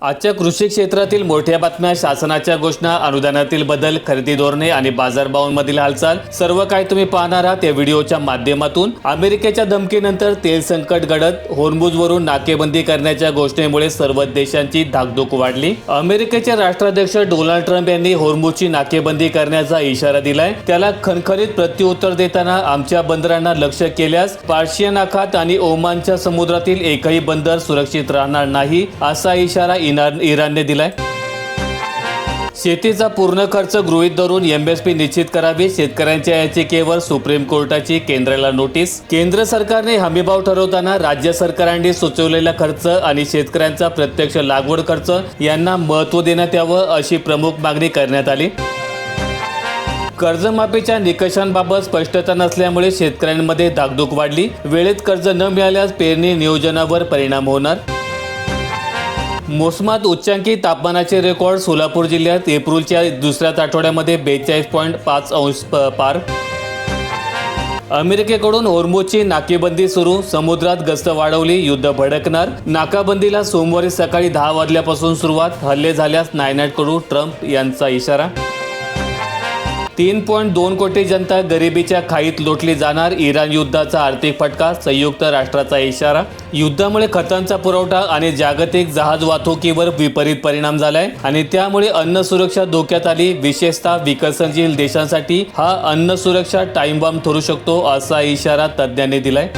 आजच्या कृषी क्षेत्रातील मोठ्या बातम्या, शासनाच्या घोषणा, अनुदानातील बदल, खरेदी धोरणे आणि बाजारभावांमधील हालचाल सर्व काही तुम्ही पाहणार आहात या व्हिडिओच्या माध्यमातून। अमेरिकेच्या धमकीनंतर तेल संकट घडत, हॉर्मुझवरून नाकेबंदी करण्याच्या घोषणेमुळे सर्व देशांची धाकधूक वाढली। अमेरिकेचे राष्ट्राध्यक्ष डोनाल्ड ट्रम्प यांनी हॉर्मुझची नाकेबंदी करण्याचा इशारा दिलाय। त्याला खणखणीत प्रत्युत्तर देताना आमच्या बंदरांना लक्ष्य केल्यास पर्शियन आखात आणि ओमानच्या समुद्रातील एकही बंदर सुरक्षित राहणार नाही असा इशारा इराणने दिलाय। शेतीचा पूर्ण खर्च गृहीत धरून एमएसपी निश्चित करावी, शेतकऱ्यांच्या याचिकेवर सुप्रीम कोर्टाची केंद्राला नोटीस। केंद्र सरकारने हमीभाव ठरवताना राज्य सरकारांनी सुचवलेला खर्च आणि शेतकऱ्यांचा प्रत्यक्ष लागवड खर्च यांना महत्त्व देण्यात यावं अशी प्रमुख मागणी करण्यात आली। कर्जमाफीच्या निकषांबाबत स्पष्टता नसल्यामुळे शेतकऱ्यांमध्ये धाकधूक वाढली। वेळेत कर्ज न मिळाल्यास पेरणी नियोजनावर परिणाम होणार। मोसमात उच्चांकी तापमानाचे रेकॉर्ड, सोलापूर जिल्ह्यात एप्रिलच्या दुसऱ्या आठवड्यामध्ये 42.5 अंश पार। अमेरिकेकडून हॉर्मुझची नाकेबंदी सुरू, समुद्रात गस्त वाढवली, युद्ध भडकणार। नाकाबंदीला सोमवारी सकाळी 10 वाजल्यापासून सुरुवात, हल्ले झाल्यास नायनाट करू, ट्रम्प यांचा इशारा। 3.2 कोटी जनता गरिबीच्या खाईत लोटली जाणार, इराण युद्धाचा आर्थिक फटका, संयुक्त राष्ट्राचा इशारा। युद्धामुळे खतांचा पुरवठा आणि जागतिक जहाज वाहतुकीवर विपरीत परिणाम झालाय आणि त्यामुळे अन्न सुरक्षा धोक्यात आली। विशेषतः विकसनशील देशांसाठी हा अन्न सुरक्षा टाइम बॉम्ब ठरू शकतो असा इशारा तज्ज्ञांनी दिलाय।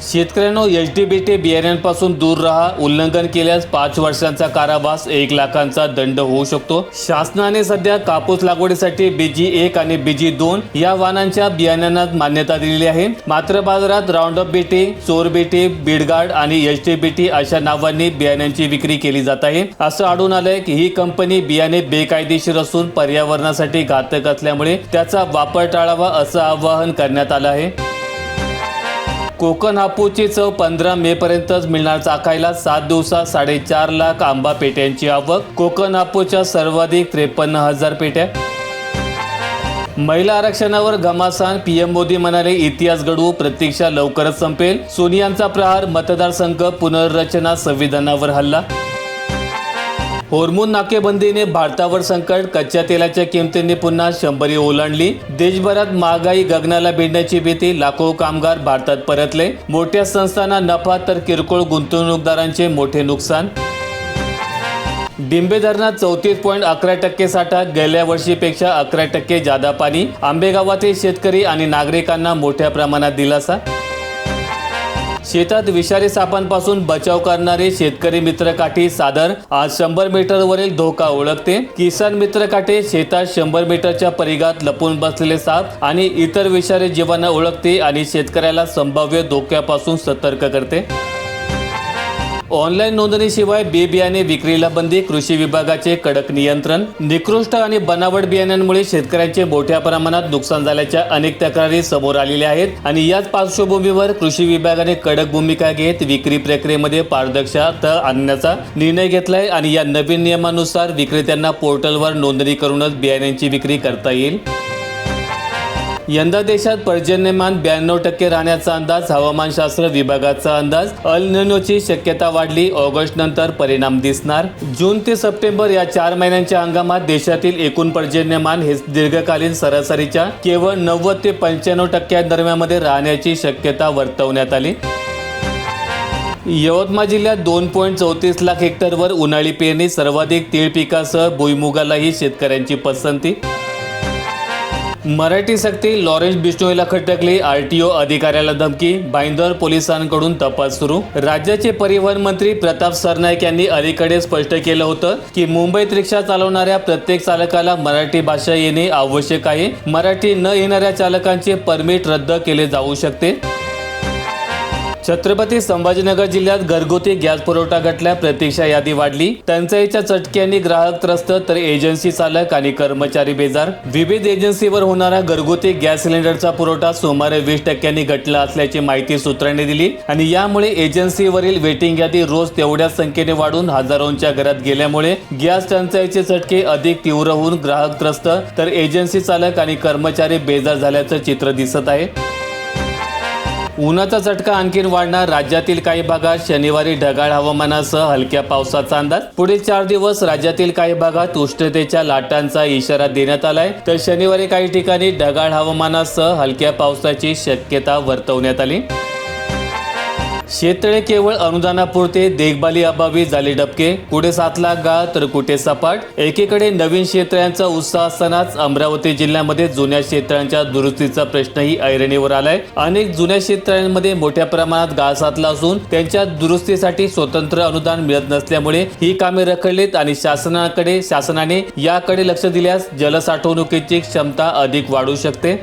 शेतकऱ्यांनो, एचडीबीटी बियाण्यांपासून दूर राहा, उल्लंघन केल्यास 5 वर्षांचा कारावास, 1 लाखांचा दंड होऊ शकतो। शासनाने सध्या कापूस लागवडीसाठी BG1 आणि BG2 या वाणांच्या बियाण्यांना मान्यता दिलेली आहे। मात्र बाजारात राऊंडअप बीटी, चोर बीटी, बीडगार्ड आणि एचडीबीटी अशा नावांनी बियाण्यांची विक्री केली जात आहे। असं आढळून आलंय की ही कंपनी बियाणे बेकायदेशीर असून पर्यावरणासाठी घातक असल्यामुळे त्याचा वापर टाळावा असं आवाहन करण्यात आलं आहे। कोकण हापूसची चव 15 मे पर्यंतच मिळणार चाखायला, 7 दिवसात 4.5 लाख आंबा पेट्यांची आवक। कोकण हापूसच्या सर्वाधिक 53,000 पेट्या। महिला आरक्षणावर घमासान, पीएम मोदी म्हणाले इतिहास घडवू, प्रतीक्षा लवकरच संपेल। सोनियांचा प्रहार, मतदारसंघ पुनर्रचना, संविधानावर हल्ला। हॉर्मुझ नाकेबंदीने भारतावर संकट, कच्च्या तेलाच्या किमतींनी पुन्हा 100 ओलांडली। देशभरात महागाई गगनाला भिडण्याची भीती, लाखो कामगार भारतात परतले। मोठ्या संस्थांना नफा तर किरकोळ गुंतवणूकदारांचे मोठे नुकसान। डिंबे धरणात 34.11% साठा, गेल्या वर्षीपेक्षा 11% जादा पाणी। आंबेगावातील शेतकरी आणि नागरिकांना मोठ्या प्रमाणात दिलासा। शेतात विषारी सापांपासून बचाव करणारे शेतकरी मित्र काठी सादर, आज 100 मीटरवरील धोका ओळखते। किसान मित्र काठी शेतात 100 मीटरच्या परिघात लपून बसलेले साप आणि इतर विषारी जीवांना ओळखते आणि शेतकऱ्याला संभाव्य धोक्यापासून सतर्क करते। ऑनलाईन नोंदणीशिवाय बी बियाणे विक्रीला बंदी, कृषी विभागाचे कडक नियंत्रण। निकृष्ट आणि बनावट बियाण्यांमुळे शेतकऱ्यांचे मोठ्या प्रमाणात नुकसान झाल्याच्या अनेक तक्रारी समोर आलेल्या आहेत आणि याच पार्श्वभूमीवर कृषी विभागाने कडक भूमिका घेत विक्री प्रक्रियेमध्ये पारदर्शकता आणण्याचा निर्णय घेतलाय आणि या नवीन नियमानुसार विक्रेत्यांना पोर्टलवर नोंदणी करूनच बियाण्यांची विक्री करता येईल। यंदा देशात पर्जन्यमान 92% राहण्याचा अंदाज, हवामानशास्त्र विभागाचा अंदाज। अल निनोची शक्यता वाढली, ऑगस्ट नंतर परिणाम दिसणार। जून ते सप्टेंबर या 4 महिन्यांच्या हंगामात देशातील एकूण पर्जन्यमान हे दीर्घकालीन सरासरीच्या केवळ 90 ते 95% दरम्यानमध्ये राहण्याची शक्यता वर्तवण्यात आली। यवतमाळ जिल्ह्यात 2.34 लाख हेक्टरवर उन्हाळी पेरणी, सर्वाधिक तीळ पिकासह भुईमुगालाही शेतकऱ्यांची पसंती। मराठी सक्ती, लॉरेन्स बिश्नोईला खटकली, आरटीओ अधिकाऱ्याला धमकी, भाईंदर पोलिसांकडून तपास सुरू। राज्याचे परिवहन मंत्री प्रताप सरनाईक यांनी अलीकडे स्पष्ट केलं होतं की मुंबईत रिक्षा चालवणाऱ्या प्रत्येक चालकाला मराठी भाषा येणे आवश्यक आहे। मराठी न येणाऱ्या चालकांचे परमिट रद्द केले जाऊ शकते। छत्रपती संभाजीनगर जिल्ह्यात घरगुती गॅस पुरवठा घटला, प्रतीक्षा यादी वाढली। टंचाईच्या चटक्यांनी ग्राहक त्रस्त तर एजन्सी चालक आणि कर्मचारी बेजार। विविध एजन्सीवर होणारा घरगुती गॅस सिलेंडरचा पुरवठा सुमारे 20% घटला असल्याची माहिती सूत्रांनी दिली आणि यामुळे एजन्सीवरील वेटिंग यादी रोज तेवढ्याच संख्येने वाढून हजारोंच्या घरात गेल्यामुळे गॅस टंचाईचे चटके अधिक तीव्र होऊन ग्राहक त्रस्त तर एजन्सी चालक आणि कर्मचारी बेजार झाल्याचं चित्र दिसत आहे। उन्हाचा झटका आणखीन वाढणार, राज्यातील काही भागात शनिवारी ढगाळ हवामानासह हलक्या पावसाचा अंदाज। पुढील 4 दिवस राज्यातील काही भागात उष्णतेच्या लाटांचा इशारा देण्यात आलाय, तर शनिवारी काही ठिकाणी ढगाळ हवामानासह हलक्या पावसाची शक्यता वर्तवण्यात आली। शेततळे केवळ अनुदानापुरते, देखभाली अभावी झाले डबके, कुठे 7 लाख गाळ तर कुठे सपाट। एकीकडे नवीन शेततळ्यांचा उत्साह असतानाच अमरावती जिल्ह्यामध्ये जुन्या शेततळ्यांच्या दुरुस्तीचा प्रश्नही ऐरणीवर आलाय। अनेक जुन्या शेततळ्यांमध्ये मोठ्या प्रमाणात गाळ साचला असून त्यांच्या दुरुस्तीसाठी स्वतंत्र अनुदान मिळत नसल्यामुळे ही कामे रखडलीत आणि शासनाने याकडे लक्ष दिल्यास जलसाठवणुकीची क्षमता अधिक वाढू शकते।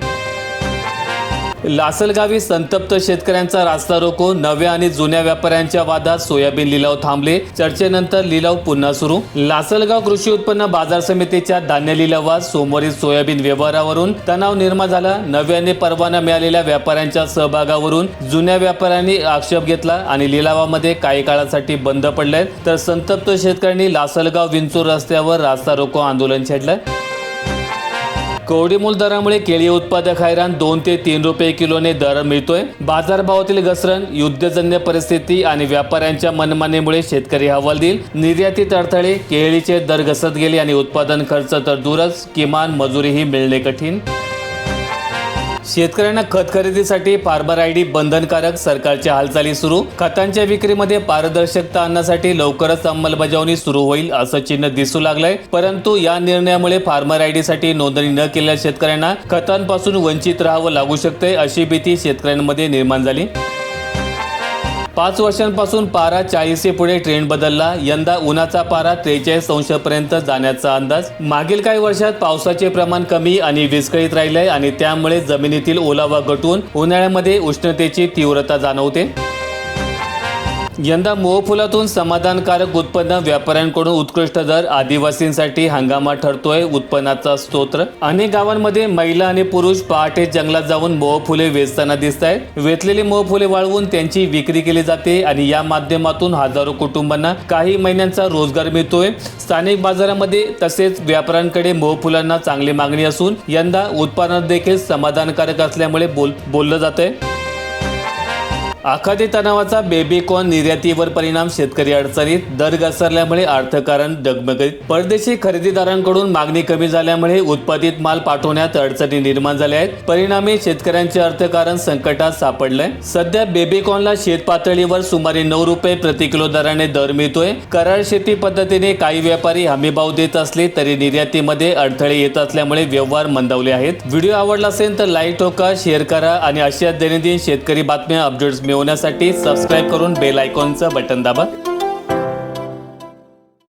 लासलगावी संतप्त शेतकऱ्यांचा रास्ता रोको, नव्या आणि जुन्या व्यापाऱ्यांच्या वादात सोयाबीन लिलाव थांबले, चर्चेनंतर लिलाव पुन्हा सुरू। लासलगाव कृषी उत्पन्न बाजार समितीच्या धान्य लिलावात सोमवारी सोयाबीन व्यवहारावरून तणाव निर्माण झाला। नव्याने परवाना मिळालेल्या व्यापाऱ्यांच्या सहभागावरून जुन्या व्यापाऱ्यांनी आक्षेप घेतला आणि लिलावामध्ये काही काळासाठी बंद पडले, तर संतप्त शेतकऱ्यांनी लासलगाव विंचूर रस्त्यावर रास्ता रोको आंदोलन छेडलं। कवडीमोल दरामुळे केळी उत्पादक हैराण, 2 ते 3 रुपये किलोने दर मिळतोय। बाजारभावातील घसरण, युद्धजन्य परिस्थिती आणि व्यापाऱ्यांच्या मनमानीमुळे शेतकरी हवालदिल। निर्यातीत अडथळे, केळीचे दर घसरत गेले आणि उत्पादन खर्च तर दूरच, किमान मजुरीही मिळणे कठीण। शेतकऱ्यांना खत खरेदीसाठी फार्मर आयडी बंधनकारक, सरकारच्या हालचाली सुरू। खतांच्या विक्रीमध्ये पारदर्शकता आणण्यासाठी लवकरच अंमलबजावणी सुरू होईल असं चिन्ह दिसू लागलंय, परंतु या निर्णयामुळे फार्मर आयडीसाठी नोंदणी न केलेल्या शेतकऱ्यांना खतांपासून वंचित राहावं लागू शकते, अशी भीती शेतकऱ्यांमध्ये निर्माण झाली। 5 वर्षांपासून पारा 40 पुढे ट्रेंड बदलला, यंदा उन्हाचा पारा 43 अंशापर्यंत जाण्याचा अंदाज। मागील काही वर्षात पावसाचे प्रमाण कमी आणि विस्कळीत राहिले आणि त्यामुळे जमिनीतील ओलावा घटून उन्हाळ्यामध्ये उष्णतेची तीव्रता जाणवते। यंदा मोहफुलातून समाधानकारक उत्पन्न, व्यापाऱ्यांकडून उत्कृष्ट दर, आदिवासींसाठी हंगामा ठरतोय उत्पन्नाचा स्तोत्र। अनेक गावांमध्ये महिला आणि पुरुष पहाटे जंगलात जाऊन मोहफुले वेचताना दिसत आहेत। वेचलेली मोहफुले वाळवून त्यांची विक्री केली जाते आणि या माध्यमातून हजारो कुटुंबांना काही महिन्यांचा रोजगार मिळतोय। स्थानिक बाजारामध्ये तसेच व्यापाऱ्यांकडे मोहफुलांना चांगली मागणी असून यंदा उत्पादन देखील समाधानकारक असल्यामुळे बोललं जातंय। आखाती तणावाचा बेबीकॉर्न निर्यातीवर परिणाम, शेतकरी अडचणीत, दर घसरल्यामुळे अर्थकारण डगमगीत। परदेशी खरेदीदारांकडून मागणी कमी झाल्यामुळे उत्पादित माल पाठवण्यात अडचणी निर्माण झाल्या आहेत। परिणामी शेतकऱ्यांचे अर्थकारण संकटात सापडलंय। सध्या बेबीकॉर्नला शेत पातळीवर सुमारे 9 रुपये प्रति किलो दराने दर मिळतोय। करार शेती पद्धतीने काही व्यापारी हमीभाव देत असले तरी निर्यातीमध्ये अडथळे येत असल्यामुळे व्यवहार मंदावले आहेत। व्हिडिओ आवडला असेल तर लाईक ठोका, शेअर करा आणि अशा दैनंदिन शेतकरी बातम्या अपडेट्स मिळवण्यासाठी सबस्क्राईब करून बेल आयकॉनचं बटन दाबा।